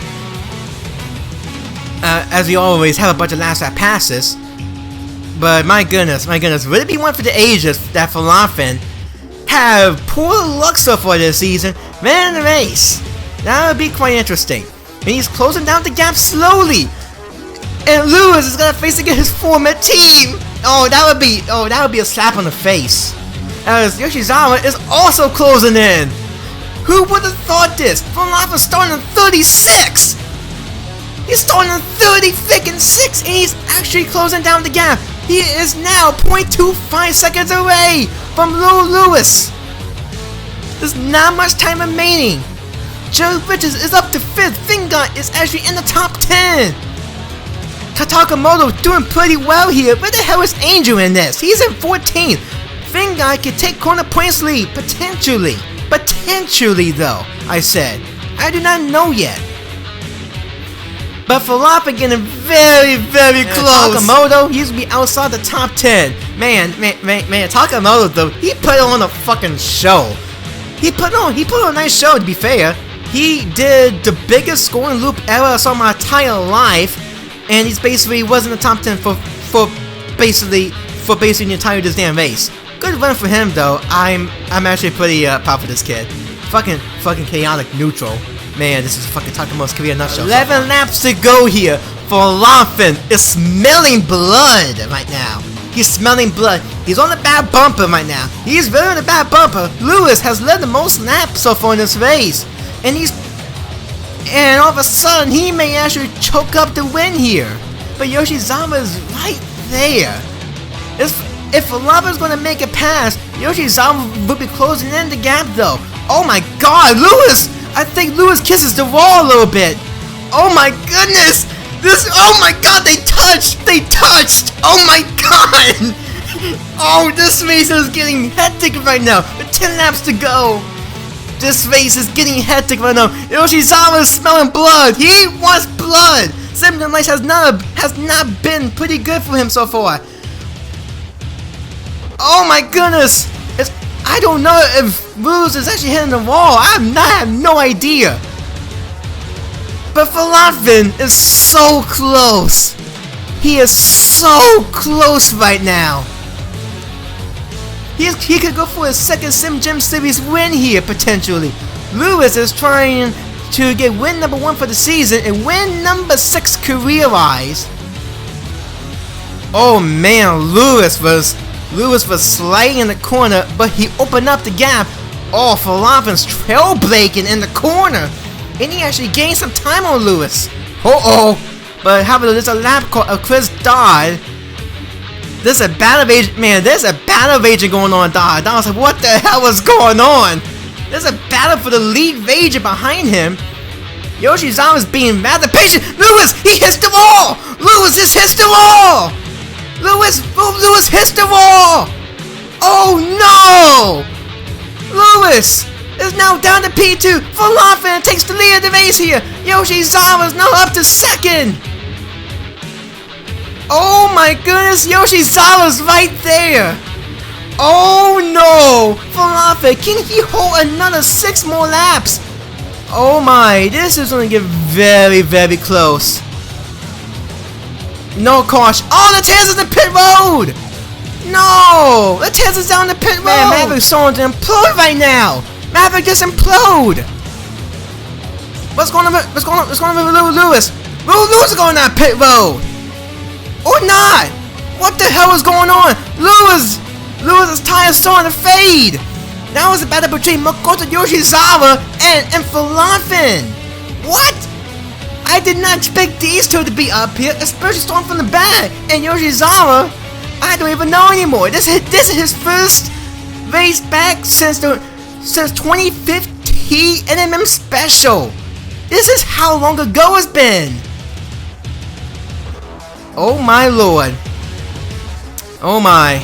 [SPEAKER 1] As we always have a bunch of last lap passes. But my goodness, would it be one for the ages that Falafel have poor luck so far this season, ran the race? That would be quite interesting. And he's closing down the gap slowly. And Lewis is gonna face against his former team. Oh, that would be a slap on the face. As Yoshizawa is also closing in. Who would have thought this? Falafel starting on 36. He's starting on 36, and he's actually closing down the gap. He is now 0.25 seconds away from Little Lewis. There's not much time remaining. Joe Bridges is up to 5th. Finguy is actually in the top 10. Takamoto doing pretty well here. Where the hell is Angel in this? He's in 14th. Finguy can take corner points lead, potentially. Potentially though, I said. I do not know yet. But Falafel getting very, very close. Takamoto, he's gonna be outside the top 10. Man, Takamoto though, he put on a fucking show. He put on a nice show, to be fair. He did the biggest scoring loop ever I saw in my entire life, and he's basically was in the top 10 for basically the entire this damn race. Good run for him though. I'm actually pretty proud for this kid. Fucking chaotic neutral. Man, this is fucking Takamoto's career nutshell. 11 laps to go here. Falafel is smelling blood right now. He's smelling blood. He's on the bad bumper right now. He's really on the bad bumper. Lewis has led the most laps so far in this race. And all of a sudden, he may actually choke up the win here. But Yoshizawa is right there. If Falafel is going to make a pass, Yoshizawa will be closing in the gap though. Oh my god, Lewis! I think Lewis kisses the wall a little bit. Oh my goodness! Oh my god, they touched! Oh my god! Oh, this race is getting hectic right now. With 10 laps to go. This race is getting hectic right now. Yoshizawa is smelling blood. He wants blood. Sim Gym Lights has not been pretty good for him so far. Oh my goodness! I don't know if Lewis is actually hitting the wall. I have no idea. But Falafel is so close. He is so close right now. He could go for his second Sim Gym Series win here, potentially. Lewis is trying to get win number 1 for the season and win number 6 career-wise. Oh man, Lewis was sliding in the corner, but he opened up the gap. Oh, Falafel's trailbreaking in the corner. And he actually gained some time on Lewis. But however, there's a lap call of Chris Dodd. There's a battle rage, man. There's a battle raging going on, Dodd. I was like, what the hell is going on? There's a battle for the lead rager behind him. Yoshizawa's being rather patient. Lewis, he hits the wall. Lewis just hits the wall. Lewis hits the wall. Oh no! Lewis is now down to P2. Falafel takes the lead of the race here. Yoshizawa is now up to second. Oh my goodness, Yoshizawa's right there. Oh no! Falafel, can he hold another 6 more laps? Oh my, this is gonna get very, very close. No caution. Oh, the Tesla's in pit road! No! The Tesla's down the pit road! Man, Maverick's starting to implode right now! Maverick just implode! What's going on with Lewis? Lewis is going down pit road! Or not! What the hell is going on? Lewis's tires starting to fade! Now it's a battle between Makoto Yoshizawa and Falafel! What? I did not expect these two to be up here, especially starting from the back. And Yoshizawa, I don't even know anymore. This is his first race back since 2015 NMM Special. This is how long ago it's been. Oh my lord. Oh my.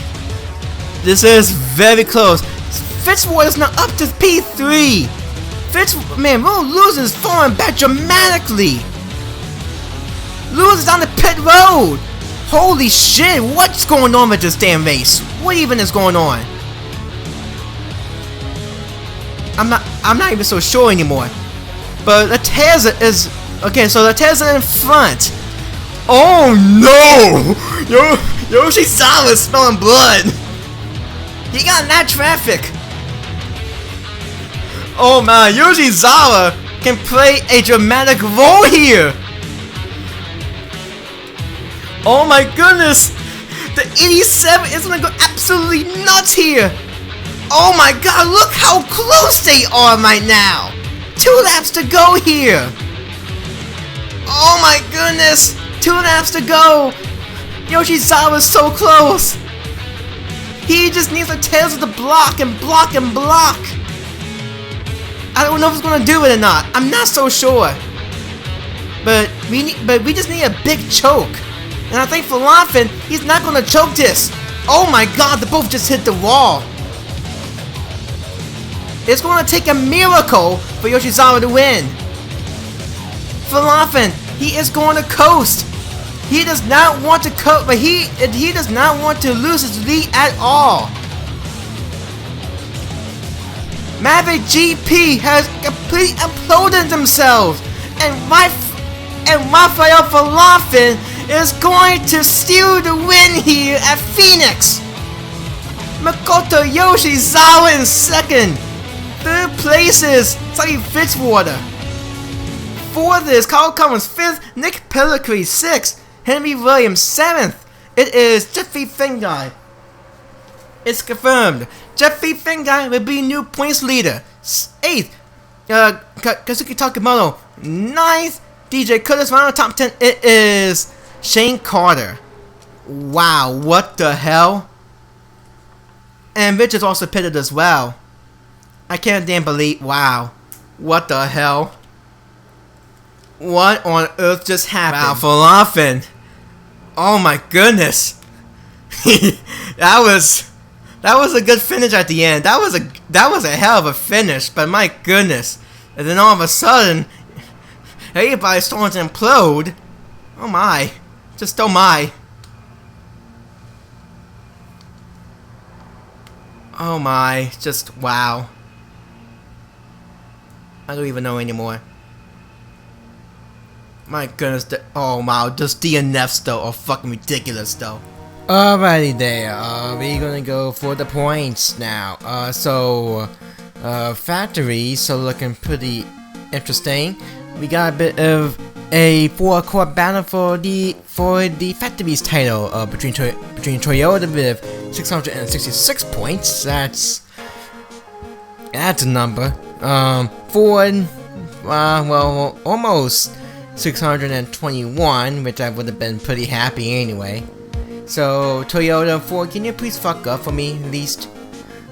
[SPEAKER 1] This is very close. Fitzwater's now up to P3. Man, Lewis is falling back dramatically. Lewis is on the pit road. Holy shit, what's going on with this damn race? What even is going on? I'm not even so sure anymore. But the Tesla is okay, so the Tesla in front. Oh no! Yoshizawa's smelling blood. He got in that traffic. Oh man, Yoshizawa can play a dramatic role here. Oh my goodness! The 87 is gonna go absolutely nuts here! Oh my god, look how close they are right now! 2 laps to go here! Oh my goodness! 2 laps to go! Yoshizawa is so close! He just needs the Tesla to block and block and block! I don't know if he's gonna do it or not. I'm not so sure. But we just need a big choke. And I think Falafel, he's not gonna choke this. Oh my god, they both just hit the wall. It's gonna take a miracle for Yoshizawa to win. Falafel, he is going to coast. He does not want to coast, but he does not want to lose his lead at all. Maverick GP has completely imploded themselves, and Rafael Falafel is going to steal the win here at Phoenix. Makoto Yoshizawa in second. Third place is Sonny Fitzwater. Fourth is Carl Collins 5th, Nick Pellicree 6th, Henry Williams 7th. It is Jeffery Finguy. It's confirmed. Jeffery Finguy will be new points leader. 8th, Kazuki Takamoto. 9th, DJ Curtis. Final top 10. It is Shane Carter. Wow, what the hell? And Rich is also pitted as well. I can't damn believe. Wow, what the hell? What on earth just happened? Wow, Falafel. Oh my goodness. That was a good finish at the end. That was a hell of a finish, but my goodness. And then all of a sudden, everybody's starting to implode. Oh my. Just oh my. Oh my. Just wow. I don't even know anymore. My goodness. Oh wow. Just DNFs though are fucking ridiculous though. Alrighty there, we're gonna go for the points now. Factories, so looking pretty interesting. We got a bit of a 4-court battle for the Factories title, between Toyota with 666 points. That's a number. Ford, well, almost 621, which I would have been pretty happy anyway. So Toyota, Ford, can you please fuck up for me at least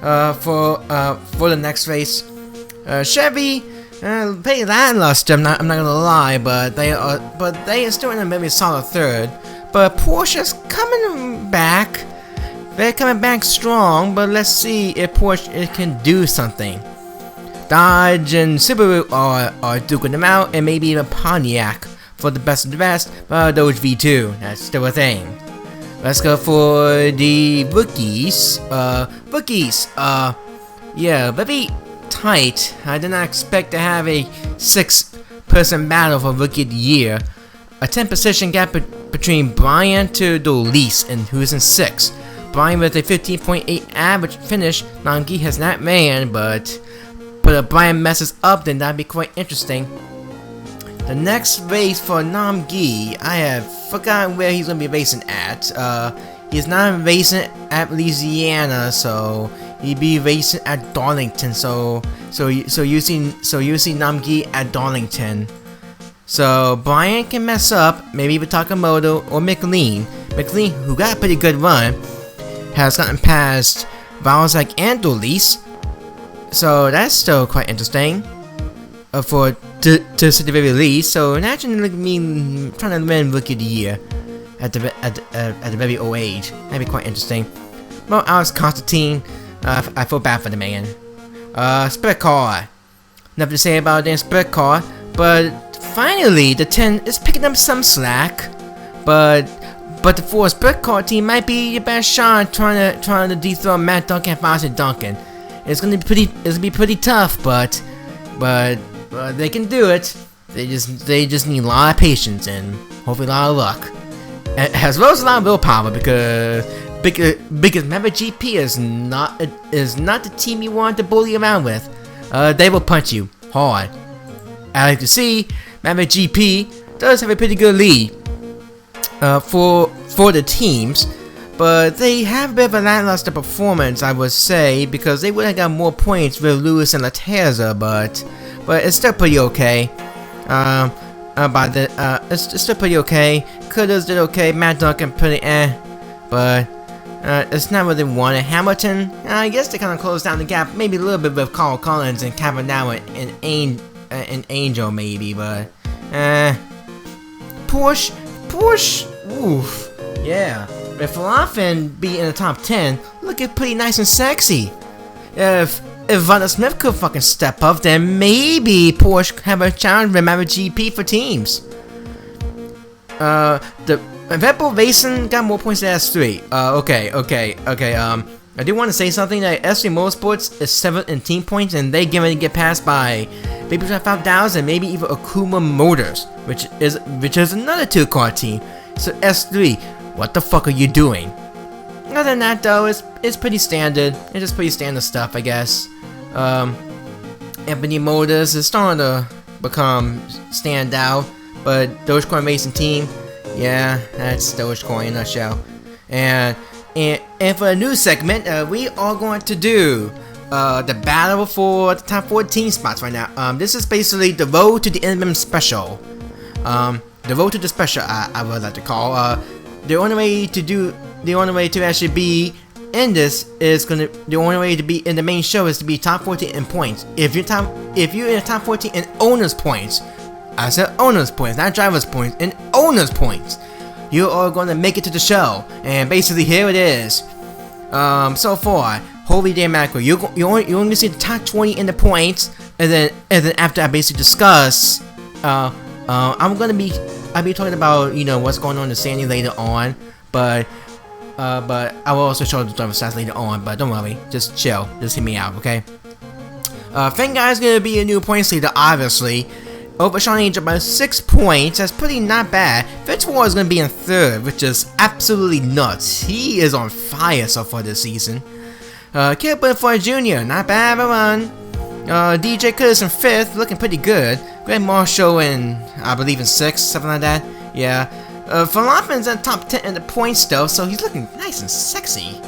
[SPEAKER 1] for the next race? Chevy, pretty lackluster. I'm not gonna lie, but they are still in a very solid third. But Porsche's coming back. They're coming back strong. But let's see if Porsche can do something. Dodge and Subaru are duking them out, and maybe even Pontiac for the best of the best, but Dodge V2, that's still a thing. Let's go for the rookies. Yeah, very tight. I did not expect to have a 6-person battle for Rookie of the Year. A 10-position gap between Brian to Dolise, and who's in 6th. Brian with a 15.8 average finish. Namgi has not ran, but if Brian messes up, then that'd be quite interesting. The next race for Namgi, I have forgotten where he's gonna be racing at. He's not racing at Louisiana, so he'd be racing at Darlington. So you see Namgi at Darlington. So Brian can mess up, maybe with Takamoto or McLean. McLean, who got a pretty good run, has gotten past Valzak and Dolise. So that's still quite interesting. To say the very least. So imagine me trying to win Rookie of the Year at the very old age. That'd be quite interesting. Well, Alex Constantine, I feel bad for the man. Sprint car. Nothing to say about the sprint car, but finally the 10 is picking up some slack. But the 4 sprint car team might be your best shot trying to dethrone Matt Duncan and Foster Duncan. It's gonna be pretty tough, but they can do it. They just need a lot of patience and hopefully a lot of luck, as well as a lot of willpower, because Maverick GP is not the team you want to bully around with. They will punch you hard. As you can see, Maverick GP does have a pretty good lead for the teams, but they have a bit of a lackluster performance, I would say, because they would have got more points with Lewis and Lateza, but it's still pretty okay. It's still pretty okay. Kudos did okay. Matt Duncan pretty but it's not what they wanted. Hamilton, I guess they kind of closed down the gap, maybe a little bit with Carl Collins and Cavanaugh and Angel maybe, but Porsche, oof, yeah. If Falafin be in the top 10, looking pretty nice and sexy. If Vanna Smith could fucking step up, then maybe Porsche have a challenge with Maverick GP for teams. The Red Bull Racing got more points than S3. Okay. I do want to say something that S3 Motorsports is 7th in team points, and they getting to get passed by maybe 5000, maybe even Akuma Motors, which is another 2-car team. So S3, what the fuck are you doing? Other than that, though, it's pretty standard. It's just pretty standard stuff, I guess. Ebony Motors is starting to stand out, but Dogecoin Racing Team, yeah, that's Dogecoin in a nutshell. And for a new segment, we are going to do the battle for the top 14 spots right now. This is basically the road to the NM special. The road to the special, I would like to call. The only way to actually be in this is the only way to be in the main show is to be top 14 in points. If you're in the top 14 in owners points, I said owners points, not drivers points, in owners points, you are going to make it to the show. And basically here it is. So far, holy damn mackerel, you only see the top 20 in the points, and then after I basically discuss, I'll be talking about what's going on in Sandy later on, but I will also show the driver stats later on. But don't worry, just chill, just hear me out, okay? Finguy is gonna be a new points leader, obviously. Over Sean Angel by 6 points. That's pretty not bad. Fitzwar is gonna be in 3rd, which is absolutely nuts. He is on fire so far this season. Kilburn for Jr., not bad of a run. DJ Curtis in 5th, looking pretty good. Greg Marshall in, I believe, in 6th, something like that. Yeah. Falafin's in top 10 in the points though, so he's looking nice and sexy.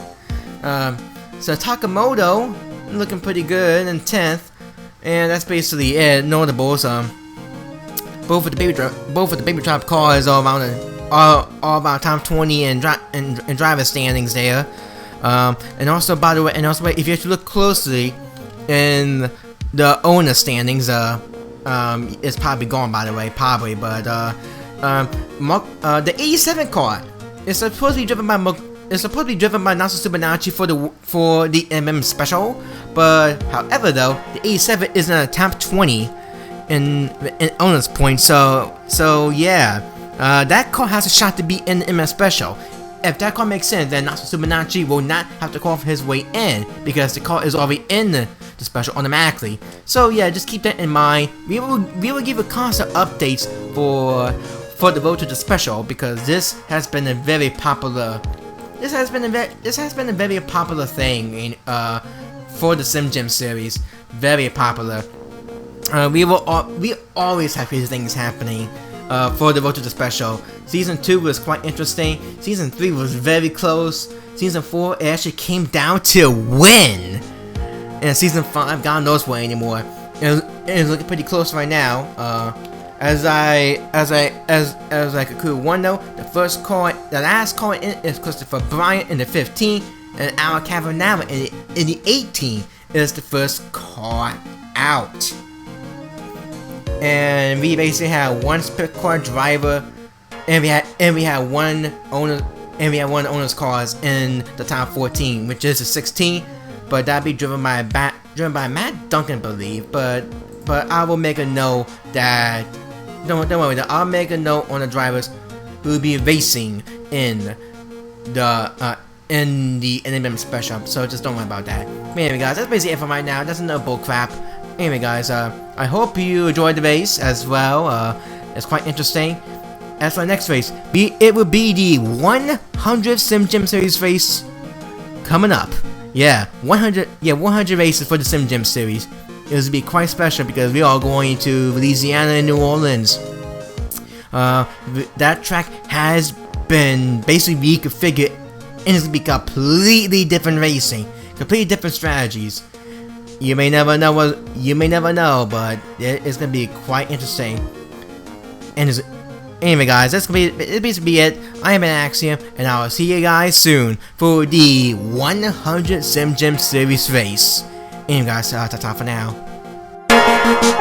[SPEAKER 1] So Takamoto looking pretty good in 10th, and that's basically it. Notables. Both of the baby drop cars all around top 20 and driver standings there. And also, by the way, if you have to look closely in the owner standings, it's probably gone, by the way, but the 87 car is supposed to be driven by is supposed to be driven by Nasu Subanachi for the MM special, but however though, the 87 is in a top 20 in owner's points, so yeah, that car has a shot to be in the MM special. If that car makes sense, then Nasu Subanachi will not have to call for his way in because the car is already in the special automatically. So yeah, just keep that in mind. We will give you constant updates for the road to the special because this has been a very popular. This has been a very popular thing for the Sim Gym series. Very popular. We always have these things happening for the road to the special. Season 2 was quite interesting. Season 3 was very close. Season 4 it actually came down to win. And Season 5, God knows what anymore. It's looking pretty close right now. As I conclude one note, the last car in is Christopher Bryant in the 15, and Al Cavanaugh in the 18 is the first car out. And we basically had one split car driver, and we had one owner's cars in the top 14, which is the 16, but that'd be driven by Matt Duncan, I believe. But I will make a note that don't worry. I'll make a note on the drivers who will be racing in the NMM special. So just don't worry about that. Anyway, guys, that's basically it for right now. That's enough bull crap. Anyway, guys, I hope you enjoyed the race as well. It's quite interesting. As for the next race, it will be the 100 Sim Gym Series race coming up. Yeah, 100 races for the Sim Gym Series. It will be quite special because we are going to Louisiana and New Orleans. That track has been basically reconfigured, and it's going to be completely different racing, completely different strategies. You may never know, but it's going to be quite interesting. And anyway, guys, that's going to be it. I am an Axiom, and I will see you guys soon for the 100 Sim Gym Series race. Anyway, guys, ta-ta for now.